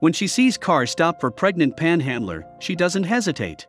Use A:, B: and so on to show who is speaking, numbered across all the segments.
A: When she sees car stop for pregnant panhandler, she doesn't hesitate.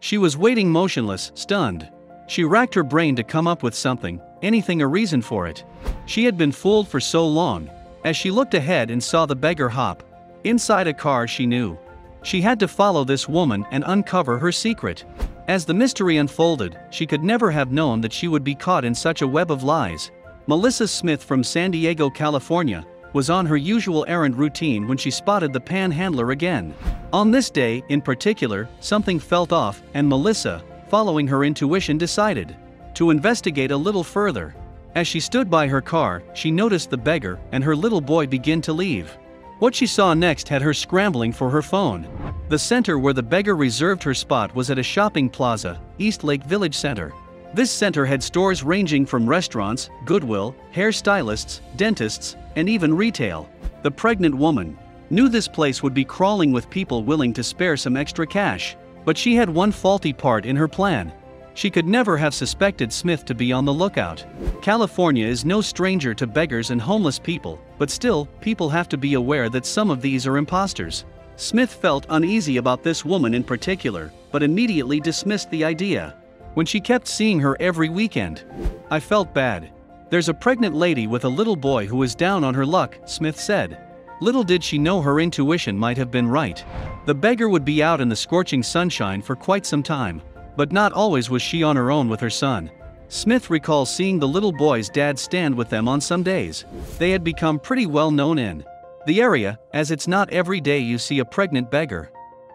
A: She was waiting motionless, stunned. She racked her brain to come up with something, anything, a reason for it. She had been fooled for so long. As she looked ahead and saw the beggar hop inside a car, she knew she had to follow this woman and uncover her secret. As the mystery unfolded, she could never have known that she would be caught in such a web of lies. Melissa Smith from San Diego, California, was on her usual errand routine when she spotted the panhandler again. On this day, in particular, something felt off, and Melissa, following her intuition, decided to investigate a little further. As she stood by her car, she noticed the beggar and her little boy begin to leave. What she saw next had her scrambling for her phone. The center where the beggar reserved her spot was at a shopping plaza, East Lake Village Center. This center had stores ranging from restaurants, Goodwill, hairstylists, dentists, and even retail. The pregnant woman knew this place would be crawling with people willing to spare some extra cash. But she had one faulty part in her plan. She could never have suspected Smith to be on the lookout. California is no stranger to beggars and homeless people, but still, people have to be aware that some of these are imposters. Smith felt uneasy about this woman in particular, but immediately dismissed the idea. When she kept seeing her every weekend, "I felt bad. There's a pregnant lady with a little boy who is down on her luck," Smith said. Little did she know her intuition might have been right. The beggar would be out in the scorching sunshine for quite some time. But not always was she on her own with her son. Smith recalls seeing the little boy's dad stand with them on some days. They had become pretty well known in the area, as it's not every day you see a pregnant beggar.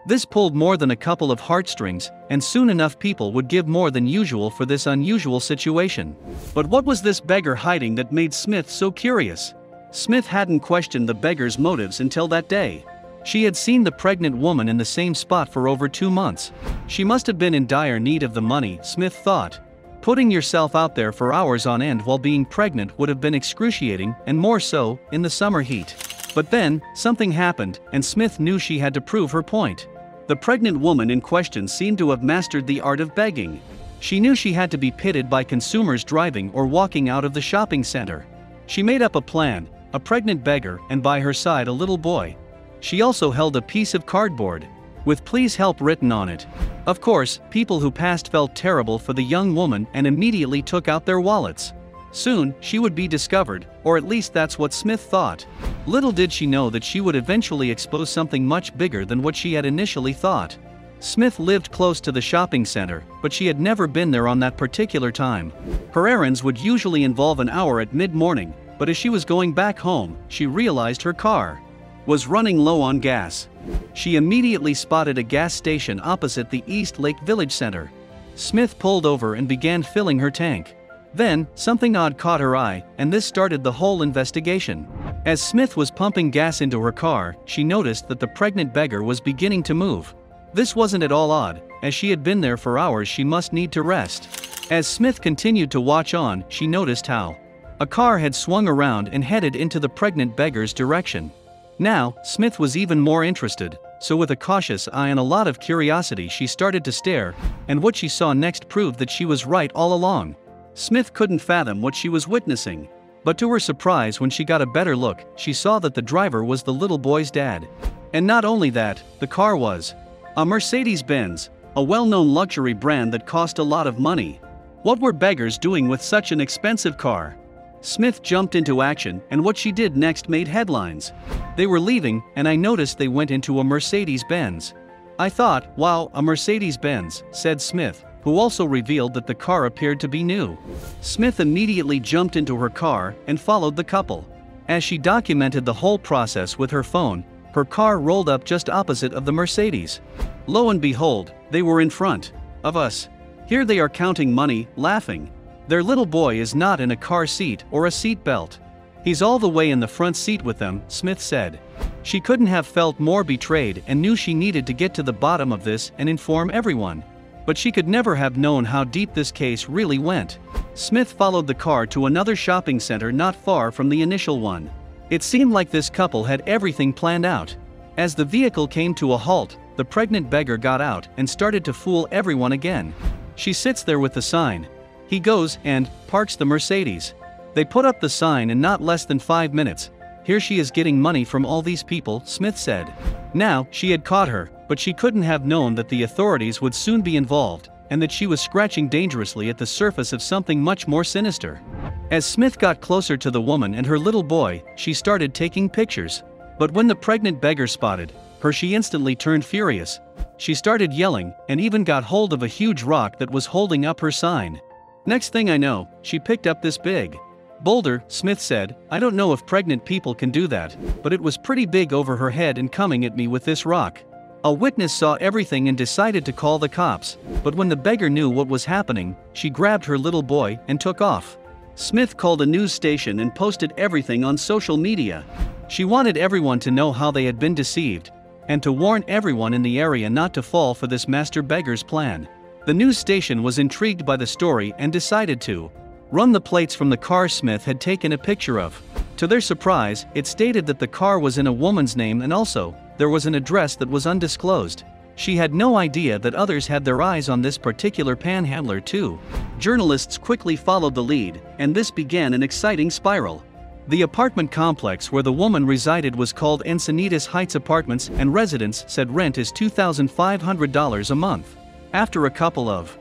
A: This pulled more than a couple of heartstrings, and soon enough people would give more than usual for this unusual situation. But what was this beggar hiding that made Smith so curious? Smith hadn't questioned the beggar's motives until that day. She had seen the pregnant woman in the same spot for over 2 months. She must have been in dire need of the money, Smith thought. Putting yourself out there for hours on end while being pregnant would have been excruciating, and more so, in the summer heat. But then, something happened, and Smith knew she had to prove her point. The pregnant woman in question seemed to have mastered the art of begging. She knew she had to be pitted by consumers driving or walking out of the shopping center. She made up a plan: a pregnant beggar, and by her side a little boy. She also held a piece of cardboard with "Please help" written on it. Of course, people who passed felt terrible for the young woman and immediately took out their wallets. Soon, she would be discovered, or at least that's what Smith thought. Little did she know that she would eventually expose something much bigger than what she had initially thought. Smith lived close to the shopping center, but she had never been there on that particular time. Her errands would usually involve an hour at mid-morning, but as she was going back home, she realized her car was running low on gas. She immediately spotted a gas station opposite the East Lake Village Center. Smith pulled over and began filling her tank. Then, something odd caught her eye, and this started the whole investigation. As Smith was pumping gas into her car, she noticed that the pregnant beggar was beginning to move. This wasn't at all odd, as she had been there for hours. She must need to rest. As Smith continued to watch on, she noticed how a car had swung around and headed into the pregnant beggar's direction. Now, Smith was even more interested, so with a cautious eye and a lot of curiosity she started to stare, and what she saw next proved that she was right all along. Smith couldn't fathom what she was witnessing. But to her surprise, when she got a better look, she saw that the driver was the little boy's dad. And not only that, the car was a Mercedes-Benz, a well-known luxury brand that cost a lot of money. What were beggars doing with such an expensive car? Smith jumped into action, and what she did next made headlines. They were leaving, and I noticed they went into a Mercedes-Benz. I thought, wow, a Mercedes-Benz, said Smith, who also revealed that the car appeared to be new. Smith immediately jumped into her car and followed the couple. As she documented the whole process with her phone, her car rolled up just opposite of the Mercedes. Lo and behold, they were in front of us. Here they are counting money, laughing. Their little boy is not in a car seat or a seat belt. He's all the way in the front seat with them, Smith said. She couldn't have felt more betrayed and knew she needed to get to the bottom of this and inform everyone. But she could never have known how deep this case really went. Smith followed the car to another shopping center not far from the initial one. It seemed like this couple had everything planned out. As the vehicle came to a halt, the pregnant beggar got out and started to fool everyone again. She sits there with the sign. He goes and parks the Mercedes. They put up the sign in not less than 5 minutes. Here she is getting money from all these people, Smith said. Now, she had caught her, but she couldn't have known that the authorities would soon be involved, and that she was scratching dangerously at the surface of something much more sinister. As Smith got closer to the woman and her little boy, she started taking pictures. But when the pregnant beggar spotted her, she instantly turned furious. She started yelling, and even got hold of a huge rock that was holding up her sign. Next thing I know, she picked up this big boulder, Smith said. I don't know if pregnant people can do that, but it was pretty big over her head and coming at me with this rock. A witness saw everything and decided to call the cops, but when the beggar knew what was happening, she grabbed her little boy and took off. Smith called a news station and posted everything on social media. She wanted everyone to know how they had been deceived, and to warn everyone in the area not to fall for this master beggar's plan. The news station was intrigued by the story and decided to run the plates from the car Smith had taken a picture of. To their surprise, it stated that the car was in a woman's name, and also, there was an address that was undisclosed. She had no idea that others had their eyes on this particular panhandler too. Journalists quickly followed the lead, and this began an exciting spiral. The apartment complex where the woman resided was called Encinitas Heights Apartments, and residents said rent is $2,500 a month. After a couple of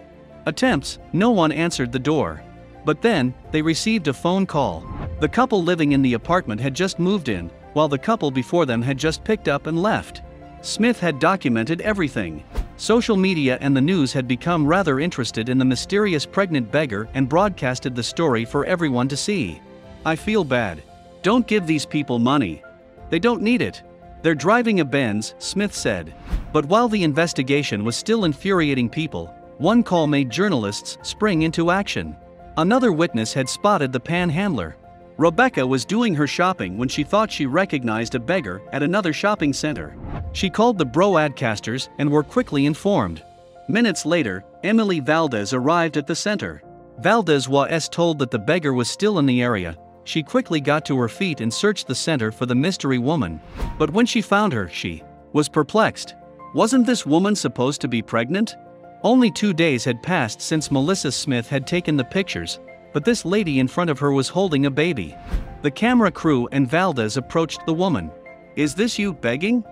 A: attempts, no one answered the door. But then, they received a phone call. The couple living in the apartment had just moved in, while the couple before them had just picked up and left. Smith had documented everything. Social media and the news had become rather interested in the mysterious pregnant beggar and broadcasted the story for everyone to see. I feel bad. Don't give these people money. They don't need it. They're driving a Benz, Smith said. But while the investigation was still infuriating people, one call made journalists spring into action. Another witness had spotted the panhandler. Rebecca was doing her shopping when she thought she recognized a beggar at another shopping center. She called the broadcasters and were quickly informed. Minutes later, Emily Valdez arrived at the center. Valdez was told that the beggar was still in the area. She quickly got to her feet and searched the center for the mystery woman. But when she found her, she was perplexed. Wasn't this woman supposed to be pregnant? Only 2 days had passed since Melissa Smith had taken the pictures, but this lady in front of her was holding a baby. The camera crew and Valdez approached the woman. Is this you begging?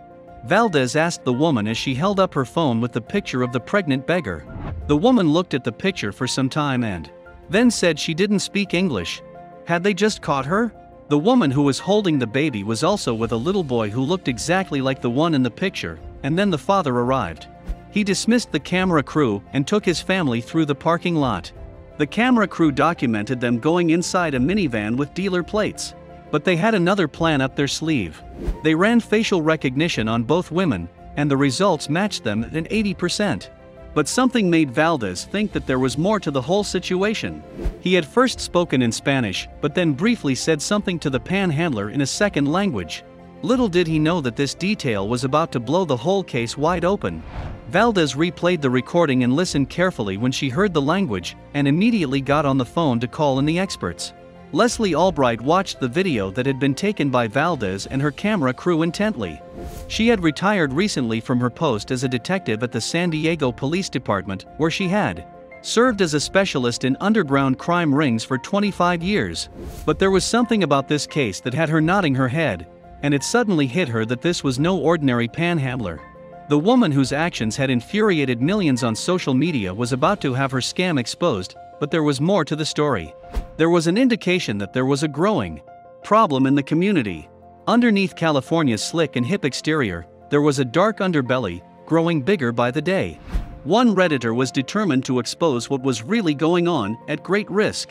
A: Valdez asked the woman as she held up her phone with the picture of the pregnant beggar. The woman looked at the picture for some time and then said she didn't speak English. Had they just caught her? The woman who was holding the baby was also with a little boy who looked exactly like the one in the picture, and then the father arrived. He dismissed the camera crew and took his family through the parking lot. The camera crew documented them going inside a minivan with dealer plates. But they had another plan up their sleeve. They ran facial recognition on both women, and the results matched them at 80%. But something made Valdez think that there was more to the whole situation. He had first spoken in Spanish, but then briefly said something to the panhandler in a second language. Little did he know that this detail was about to blow the whole case wide open. Valdez replayed the recording and listened carefully when she heard the language, and immediately got on the phone to call in the experts. Leslie Albright watched the video that had been taken by Valdez and her camera crew intently. She had retired recently from her post as a detective at the San Diego Police Department, where she had served as a specialist in underground crime rings for 25 years. But there was something about this case that had her nodding her head, and it suddenly hit her that this was no ordinary panhandler. The woman whose actions had infuriated millions on social media was about to have her scam exposed, but there was more to the story. There was an indication that there was a growing problem in the community. Underneath California's slick and hip exterior, there was a dark underbelly, growing bigger by the day. One Redditor was determined to expose what was really going on, at great risk.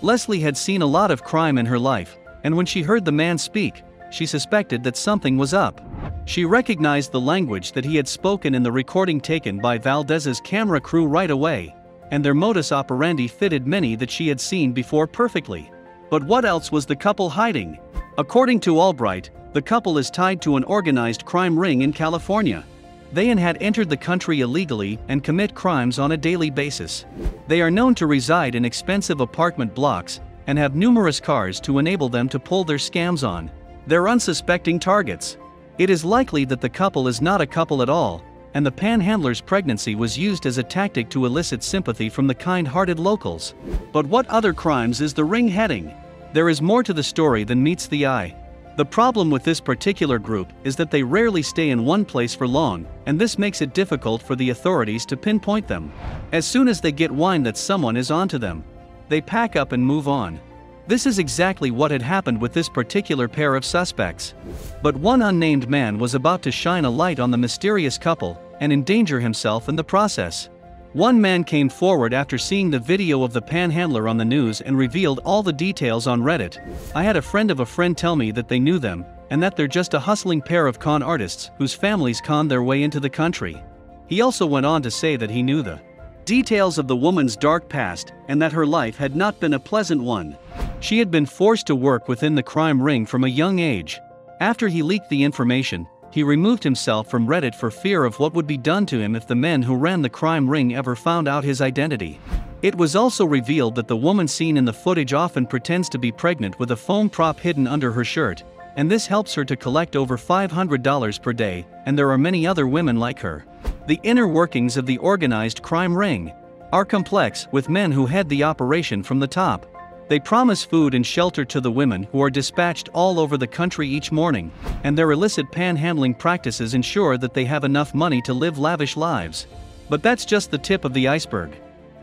A: Leslie had seen a lot of crime in her life, and when she heard the man speak, she suspected that something was up. She recognized the language that he had spoken in the recording taken by Valdez's camera crew right away, and their modus operandi fitted many that she had seen before perfectly. But what else was the couple hiding? According to Albright, the couple is tied to an organized crime ring in California. They had entered the country illegally and commit crimes on a daily basis. They are known to reside in expensive apartment blocks and have numerous cars to enable them to pull their scams on their unsuspecting targets. It is likely that the couple is not a couple at all, and the panhandler's pregnancy was used as a tactic to elicit sympathy from the kind-hearted locals. But what other crimes is the ring heading? There is more to the story than meets the eye. The problem with this particular group is that they rarely stay in one place for long, and this makes it difficult for the authorities to pinpoint them. As soon as they get wind that someone is onto them, they pack up and move on. This is exactly what had happened with this particular pair of suspects. But one unnamed man was about to shine a light on the mysterious couple and endanger himself in the process. One man came forward after seeing the video of the Panhandler on the news and revealed all the details on Reddit. I had a friend of a friend tell me that they knew them, and that they're just a hustling pair of con artists whose families conned their way into the country. He also went on to say that he knew the details of the woman's dark past and that her life had not been a pleasant one. She had been forced to work within the crime ring from a young age. After he leaked the information, he removed himself from Reddit for fear of what would be done to him if the men who ran the crime ring ever found out his identity. It was also revealed that the woman seen in the footage often pretends to be pregnant with a foam prop hidden under her shirt, and this helps her to collect over $500 per day, and there are many other women like her. The inner workings of the organized crime ring are complex, with men who head the operation from the top. They promise food and shelter to the women who are dispatched all over the country each morning, and their illicit panhandling practices ensure that they have enough money to live lavish lives. But that's just the tip of the iceberg.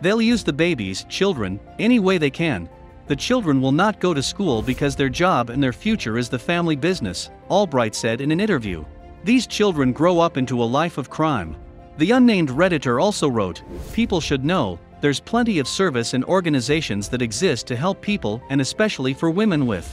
A: They'll use the babies, children, any way they can. The children will not go to school because their job and their future is the family business, Albright said in an interview. These children grow up into a life of crime. The unnamed Redditor also wrote, "People should know, there's plenty of service and organizations that exist to help people, and especially for women with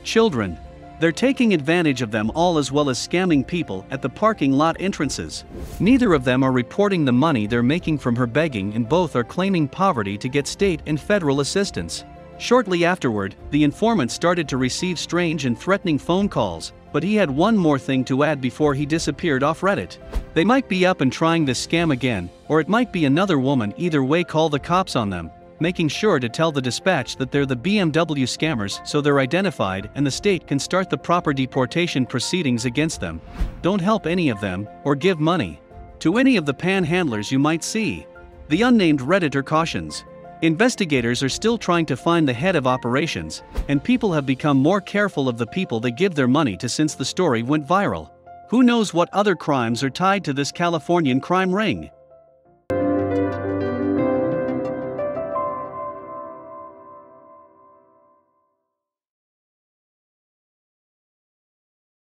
A: children. They're taking advantage of them all, as well as scamming people at the parking lot entrances. Neither of them are reporting the money they're making from her begging, and both are claiming poverty to get state and federal assistance." Shortly afterward, the informant started to receive strange and threatening phone calls, but he had one more thing to add before he disappeared off Reddit. They might be up and trying this scam again, or it might be another woman. Either way, call the cops on them, making sure to tell the dispatch that they're the BMW scammers so they're identified and the state can start the proper deportation proceedings against them. Don't help any of them, or give money to any of the panhandlers you might see. The unnamed Redditor cautions. Investigators are still trying to find the head of operations, and people have become more careful of the people they give their money to since the story went viral. Who knows what other crimes are tied to this Californian crime ring?